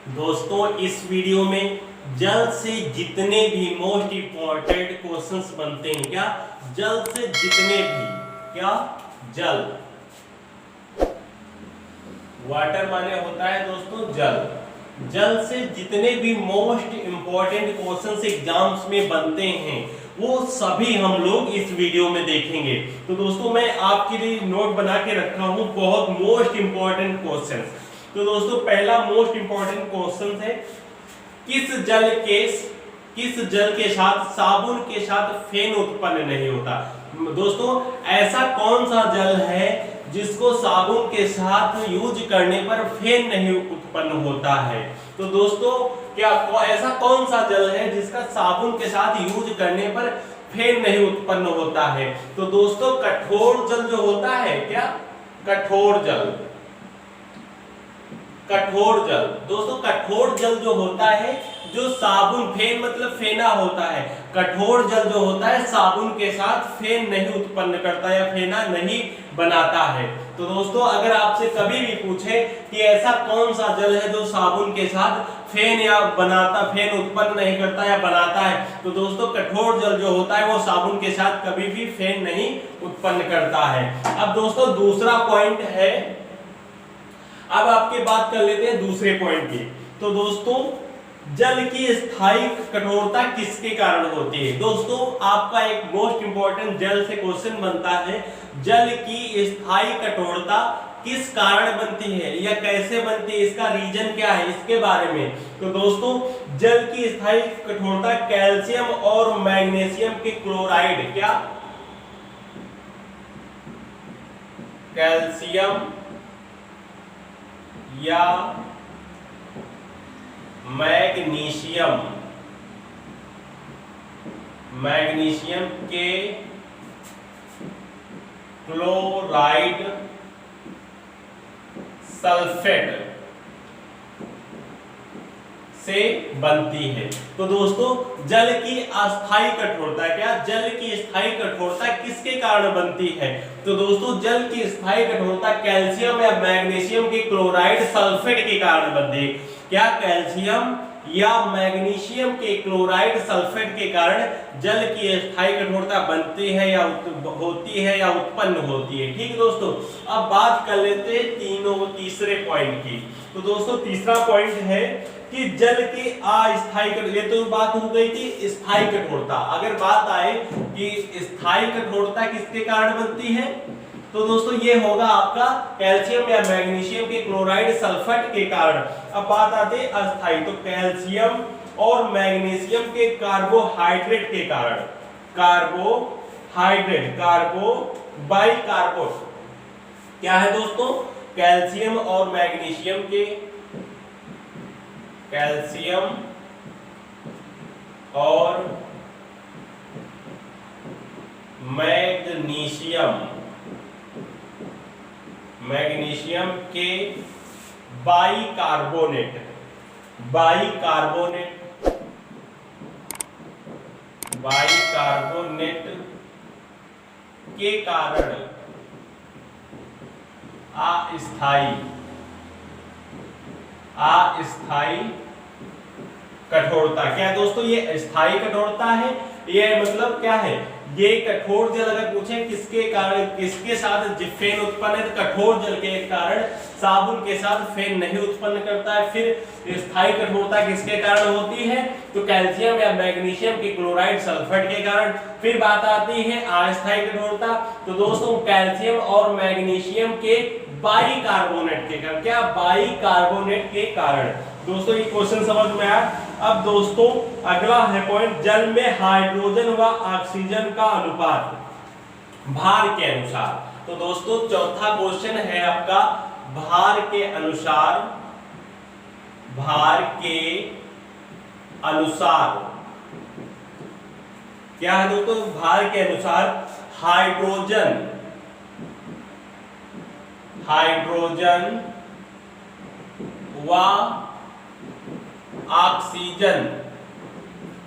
दोस्तों इस वीडियो में जल से जितने भी मोस्ट इंपॉर्टेंट क्वेश्चंस बनते हैं, क्या जल से जितने भी, क्या जल, वाटर माने होता है दोस्तों जल, जल से जितने भी मोस्ट इंपॉर्टेंट क्वेश्चंस एग्जाम्स में बनते हैं वो सभी हम लोग इस वीडियो में देखेंगे। तो दोस्तों मैं आपके लिए नोट बना के रखा हूं बहुत मोस्ट इंपॉर्टेंट क्वेश्चंस। तो दोस्तों पहला मोस्ट इंपॉर्टेंट क्वेश्चन है, किस जल के साथ साबुन के साथ फेन उत्पन्न नहीं होता। दोस्तों ऐसा कौन सा जल है जिसको साबुन के साथ यूज करने पर फेन नहीं उत्पन्न होता है। तो दोस्तों क्या ऐसा कौन सा जल है जिसका साबुन के साथ यूज करने पर फेन नहीं उत्पन्न होता है। तो दोस्तों कठोर जल जो होता है, क्या कठोर जल, कठोर जल, दोस्तों कठोर जल जो होता है, जो साबुन, फेन मतलब फेना होता है, कठोर जल जो होता है साबुन के साथ फेन नहीं उत्पन्न करता या फेना नहीं बनाता है। तो दोस्तों अगर आपसे कभी भी पूछे कि ऐसा कौन सा जल है जो साबुन के साथ फेन या बनाता, फेन उत्पन्न नहीं करता या बनाता है, तो दोस्तों कठोर जल जो होता है वो साबुन के साथ कभी भी फेन नहीं उत्पन्न करता है। अब दोस्तों दूसरा पॉइंट है, अब आपके बात कर लेते हैं दूसरे पॉइंट की। तो दोस्तों जल की स्थायी कठोरता किसके कारण होती है। दोस्तों आपका एक मोस्ट इंपॉर्टेंट जल से क्वेश्चन बनता है, जल की स्थायी कठोरता किस कारण बनती है या कैसे बनती है, इसका रीजन क्या है, इसके बारे में। तो दोस्तों जल की स्थायी कठोरता कैल्शियम और मैग्नीशियम के क्लोराइड, क्या कैल्शियम या मैग्नीशियम, मैग्नीशियम के क्लोराइड सल्फेट से बनती है। तो दोस्तों जल की अस्थायी कठोरता, क्या जल की स्थायी कठोरता किसके कारण बनती है। तो दोस्तों जल की स्थायी कठोरता कैल्शियम या मैग्नीशियम के क्लोराइड सल्फेट के कारण बनती है। क्या कैल्शियम या मैग्नीशियम के क्लोराइड सल्फेट के कारण जल की स्थायी कठोरता बनती है या होती है या उत्पन्न होती है। ठीक है दोस्तों, अब बात कर लेते हैं तीसरे पॉइंट की। तो दोस्तों तीसरा पॉइंट है कि जल की अस्थायी, ये तो बात हो गई थी स्थायी कठोरता। अगर बात आए कि स्थायी कठोरता किसके कारण बनती है, तो दोस्तों ये होगा आपका कैल्शियम या मैग्नीशियम के क्लोराइड सल्फेट के कारण। अब बात आती है अस्थायी, तो कैल्शियम और मैग्नीशियम के कार्बोहाइड्रेट के कारण, कार्बोहाइड्रेट, कार्बो बाइकार्बोन, क्या है दोस्तों कैल्शियम और मैग्नीशियम के, कैल्शियम और मैग्नीशियम, मैग्नीशियम के बाइकार्बोनेट, बाइकार्बोनेट, बाइकार्बोनेट के कारण अस्थायी कठोरता, क्या है दोस्तों ये स्थायी कठोरता है, ये मतलब क्या है, ये कठोर जल अगर पूछे किसके कारण, किसके साथ फेन उत्पन्न है, तो कठोर जल के कारण साबुन के साथ फेन नहीं उत्पन्न करता है। फिर स्थायी कठोरता किसके कारण होती है, तो कैल्शियम या मैग्नीशियम के क्लोराइड सल्फेट के कारण। फिर बात आती है अस्थायी कठोरता, तो दोस्तों कैल्शियम और मैग्नीशियम के बाइकार्बोनेट के कारण, क्या बाइकार्बोनेट के कारण। दोस्तों ये क्वेश्चन समझ में आया। अब दोस्तों अगला है पॉइंट, जल में हाइड्रोजन व ऑक्सीजन का अनुपात भार के अनुसार। तो दोस्तों चौथा क्वेश्चन है आपका भार के अनुसार, भार के अनुसार, क्या है दोस्तों भार के अनुसार हाइड्रोजन, हाइड्रोजन व ऑक्सीजन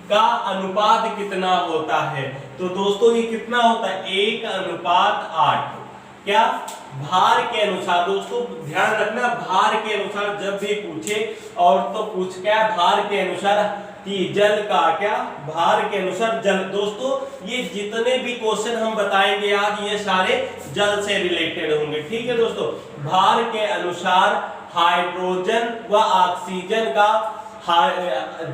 का अनुपात कितना होता है। तो दोस्तों ये कितना होता है 1:8। क्या, भार के अनुसार। दोस्तों ध्यान रखना, भार के अनुसार जब भी पूछे और तो पूछ क्या, भार के अनुसार कि जल का क्या, भार के अनुसार जल। दोस्तों ये जितने भी क्वेश्चन हम बताएंगे आज ये सारे जल से रिलेटेड होंगे, ठीक है दोस्तों। भार के अनुसार हाइड्रोजन व ऑक्सीजन का,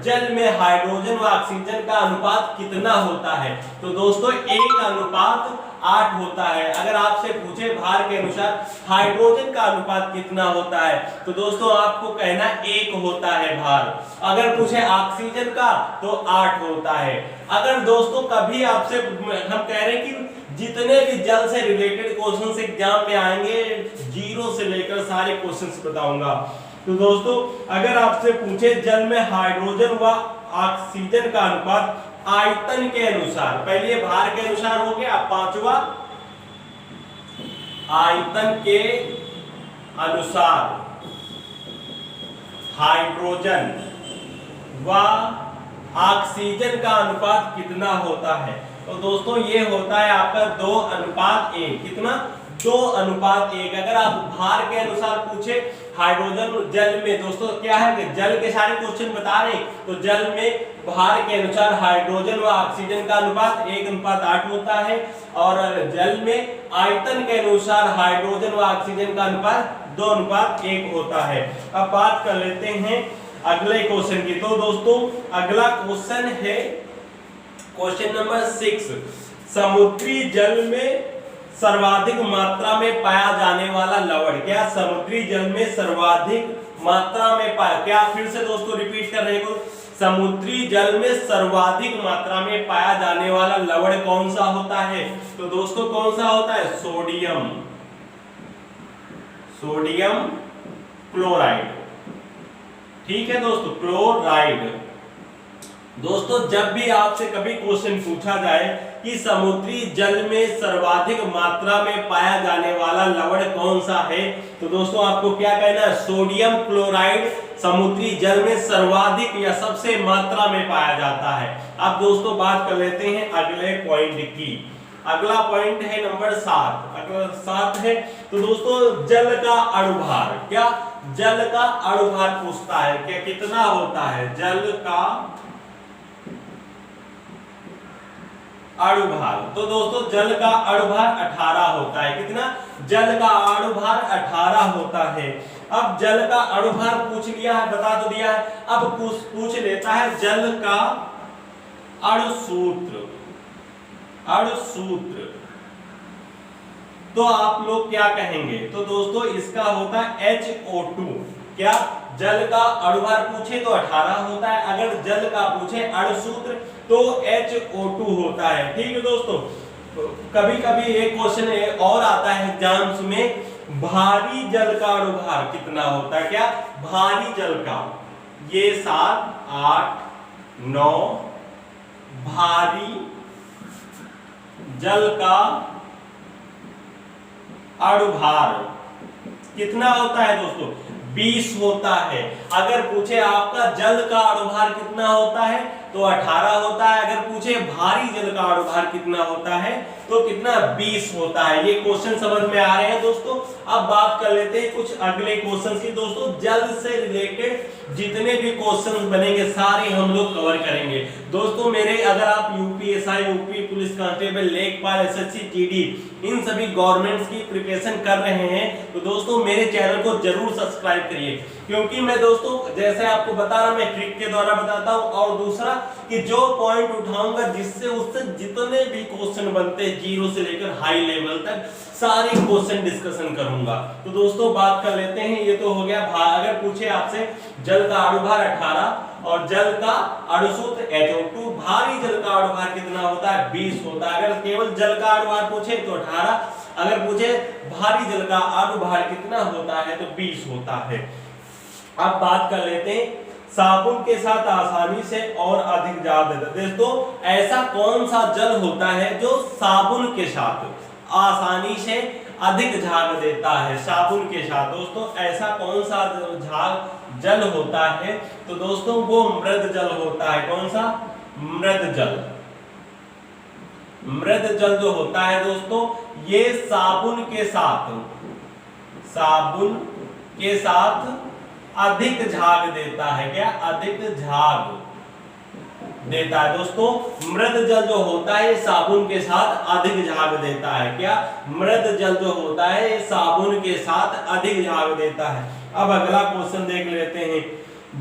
जल में हाइड्रोजन व ऑक्सीजन का अनुपात कितना होता है? तो दोस्तों 1:8 होता है। अगर आपसे पूछे भार के अनुसार हाइड्रोजन का अनुपात कितना होता है तो दोस्तों आपको कहना 1 होता है भार। अगर पूछे ऑक्सीजन का तो 8 होता है। अगर दोस्तों कभी आपसे हम कह रहे हैं कि जितने भी जल से रिलेटेड क्वेश्चंस एग्जाम में आएंगे, जीरो से लेकर सारे क्वेश्चंस बताऊंगा। तो दोस्तों अगर आपसे पूछे जल में हाइड्रोजन व ऑक्सीजन का अनुपात आयतन के अनुसार, पहले भार के अनुसार हो गया, पांचवा आयतन के अनुसार हाइड्रोजन व ऑक्सीजन का अनुपात कितना होता है? तो दोस्तों ये होता है आपका 2:1। कितना? 2:1। अगर आप भार के अनुसार पूछे हाइड्रोजन जल में, दोस्तों क्या है कि जल के सारे क्वेश्चन बता रहे, तो जल में भार के अनुसार हाइड्रोजन व ऑक्सीजन का अनुपात 1:8 होता है, और जल में आयतन के अनुसार हाइड्रोजन व ऑक्सीजन का अनुपात 2:1 होता है। अब बात कर लेते हैं अगले क्वेश्चन की। तो दोस्तों अगला क्वेश्चन है क्वेश्चन नंबर 6। समुद्री जल में सर्वाधिक मात्रा में पाया जाने वाला लवण क्या? समुद्री जल में सर्वाधिक मात्रा में पाया, क्या? फिर से दोस्तों रिपीट कर रहे हो, समुद्री जल में सर्वाधिक मात्रा में पाया जाने वाला लवण कौन सा होता है? तो दोस्तों कौन सा होता है? Sodium, sodium chloride. ठीक है दोस्तों, क्लोराइड। दोस्तों जब भी आपसे कभी क्वेश्चन पूछा जाए कि समुद्री जल में सर्वाधिक मात्रा में पाया जाने वाला लवण कौन सा है, तो दोस्तों आपको क्या कहना है? सोडियम क्लोराइड समुद्री जल में सर्वाधिक या सबसे मात्रा में पाया जाता है। अब दोस्तों बात कर लेते हैं अगले पॉइंट की। अगला पॉइंट है नंबर 7। अगला 7 है तो दोस्तों जल का अणुभार। क्या? जल का अणुभार पूछता है, क्या कितना होता है जल का अणुभार? तो दोस्तों जल का अणुभार 18 होता है। कितना? जल का अणुभार 18 होता है। अब जल का अणुभार पूछ लिया है, बता तो दिया है, अब पूछ लेता है जल का अणुसूत्र। अणुसूत्र तो आप लोग क्या कहेंगे? तो दोस्तों इसका होता है HO2। क्या? जल का अणुभार पूछे तो 18 होता है, अगर जल का पूछे अणुसूत्र तो HO2 होता है। ठीक है दोस्तों, कभी कभी एक क्वेश्चन और आता है एग्जाम्स में, भारी जल का अणुभार कितना होता है? क्या? भारी जल का, ये 7, 8, 9 भारी जल का अणुभार कितना होता है दोस्तों? 20 होता है। अगर पूछे आपका जल का अणुभार कितना होता है तो 18 होता है, अगर पूछे भारी जल का अणुभार कितना होता है तो कितना? 20 होता है। ये क्वेश्चन समझ में आ रहे हैं दोस्तों। अब बात कर लेते हैं कुछ अगले क्वेश्चन की। दोस्तों जल से रिलेटेड जितने भी क्वेश्चन बनेंगे सारे हम लोग कवर करेंगे। दोस्तों मेरे अगर आप यूपीएसआई, यूपी पुलिस कांस्टेबल, लेखपाल, एसएससी, जीडी इन सभी गवर्नमेंट्स की प्रिपरेशन कर रहे हैं तो दोस्तों मेरे चैनल को जरूर सब्सक्राइब करिए, क्योंकि मैं दोस्तों जैसे आपको बता रहा, मैं ट्रिक के द्वारा बताता हूं, और दूसरा कि जो पॉइंट उठाऊंगा जिससे उससे जितने भी क्वेश्चन बनते हैं जीरो से लेकर हाई लेवल तक सारे क्वेश्चन डिस्कशन करूंगा। तो दोस्तों बात कर लेते हैं, ये तो हो गया अगर पूछे आपसे जल का अणुभार 18 और जल का अणुसूत्र HO2, भारी जल का अणुभार कितना होता है? 20 होता है। अगर केवल जल का अणुभार पूछे तो 18, अगर पूछे भारी जल का अणुभार कितना होता है तो 20 होता है। अब बात कर लेते हैं साबुन के साथ आसानी से और अधिक झाग देता है। दोस्तों ऐसा कौन सा जल होता है जो साबुन के साथ आसानी से अधिक झाग देता है? साबुन के साथ दोस्तों ऐसा कौन सा झाग जल होता है? तो दोस्तों वो मृद जल होता है। कौन सा? मृद जल। मृद जल जो होता है दोस्तों, ये साबुन के साथ अधिक झाग देता है। क्या? अधिक झाग देता है दोस्तों। मृद जल जो होता है साबुन के साथ अधिक झाग देता है। क्या? मृद जल जो होता है साबुन के साथ अधिक झाग देता है। अब अगला क्वेश्चन देख लेते हैं।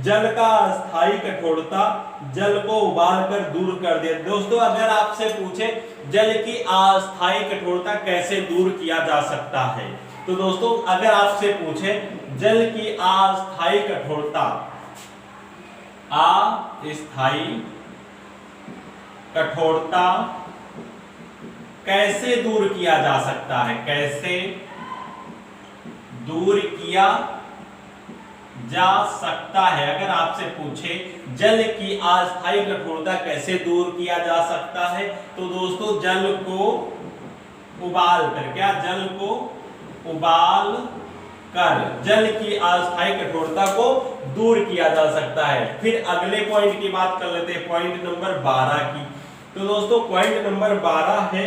जल का अस्थायी कठोरता जल को उबाल कर दूर कर दे। दोस्तों अगर आपसे पूछे जल की अस्थायी कठोरता कैसे दूर किया जा सकता है, तो दोस्तों अगर आपसे पूछे जल की अस्थायी कठोरता, अस्थायी कठोरता कैसे दूर किया जा सकता है, कैसे दूर किया जा सकता है, अगर आपसे पूछे जल की अस्थायी कठोरता कैसे दूर किया जा सकता है, तो दोस्तों जल को उबाल कर, क्या? जल को उबाल कर जल की अस्थायी कठोरता को दूर किया जा सकता है। फिर अगले पॉइंट की बात कर लेते हैं, पॉइंट नंबर 12 की। तो दोस्तों पॉइंट नंबर 12 है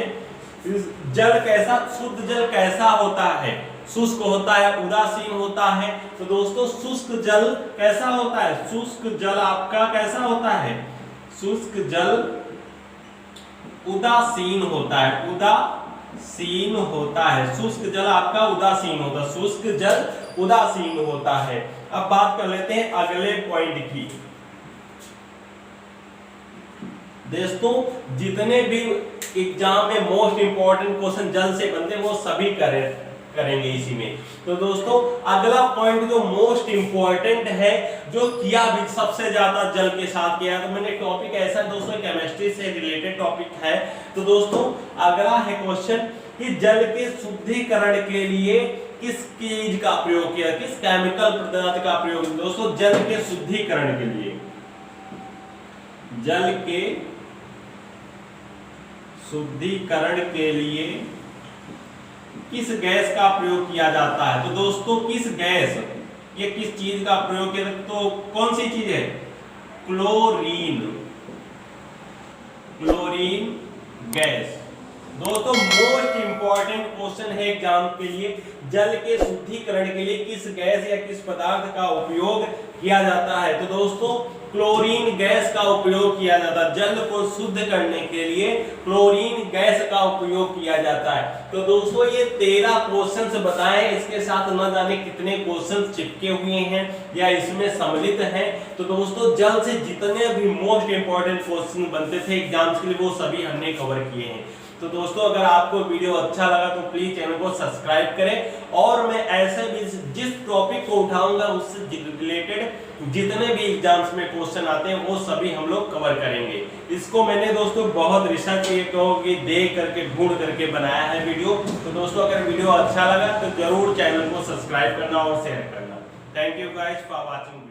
जल कैसा, शुद्ध जल कैसा होता है? शुष्क होता है, उदासीन होता है। तो दोस्तों शुष्क जल कैसा होता है? शुष्क जल आपका कैसा होता है? शुष्क जल उदासीन होता है, उदासीन होता है। शुष्क जल आपका उदासीन होता है, शुष्क जल उदासीन होता है। अब बात कर लेते हैं अगले पॉइंट की। दोस्तों जितने भी एग्जाम में मोस्ट इंपॉर्टेंट क्वेश्चन जल से बनते हैं वो सभी करेंगे इसी में। तो दोस्तों अगला पॉइंट जो मोस्ट इंपॉर्टेंट है, जो किया भी सबसे ज्यादा जल के साथ किया, तो मैंने टॉपिक ऐसा दोस्तों केमिस्ट्री से रिलेटेड टॉपिक है। तो दोस्तों अगला है क्वेश्चन कि जल के शुद्धिकरण के लिए किस चीज का प्रयोग किया, किस केमिकल पदार्थ का प्रयोग? दोस्तों जल के शुद्धिकरण के लिए, जल के शुद्धिकरण के लिए किस गैस का प्रयोग किया जाता है? तो दोस्तों किस गैस, ये किस चीज का प्रयोग किया? तो कौन सी चीज है? Chlorine, chlorine gas. दोस्तों मोस्ट इंपॉर्टेंट क्वेश्चन है एग्जाम के लिए, जल के शुद्धिकरण के लिए किस गैस या किस पदार्थ का उपयोग किया जाता है? तो दोस्तों क्लोरीन गैस का उपयोग किया जाता है। जल को शुद्ध करने के लिए क्लोरीन गैस का उपयोग किया जाता है। तो दोस्तों ये 13 क्वेश्चंस बताएं, इसके साथ न जाने कितने क्वेश्चंस चिपके हुए हैं या इसमें सम्मिलित हैं। तो दोस्तों जल से जितने भी मोस्ट इंपॉर्टेंट क्वेश्चन बनते थे एग्जाम्स के लिए वो सभी हमने कवर किए हैं। तो दोस्तों अगर आपको वीडियो अच्छा लगा तो प्लीज चैनल को सब्सक्राइब करें, और मैं ऐसे भी जिस टॉपिक को उठाऊंगा उससे रिलेटेड जितने भी एग्जाम्स में क्वेश्चन आते हैं वो सभी हम लोग कवर करेंगे। इसको मैंने दोस्तों बहुत रिसर्च ये देख करके ढूंढ करके बनाया है वीडियो। तो दोस्तों अगर वीडियो अच्छा लगा तो जरूर चैनल को सब्सक्राइब करना और शेयर करना। Thank you guys for watching.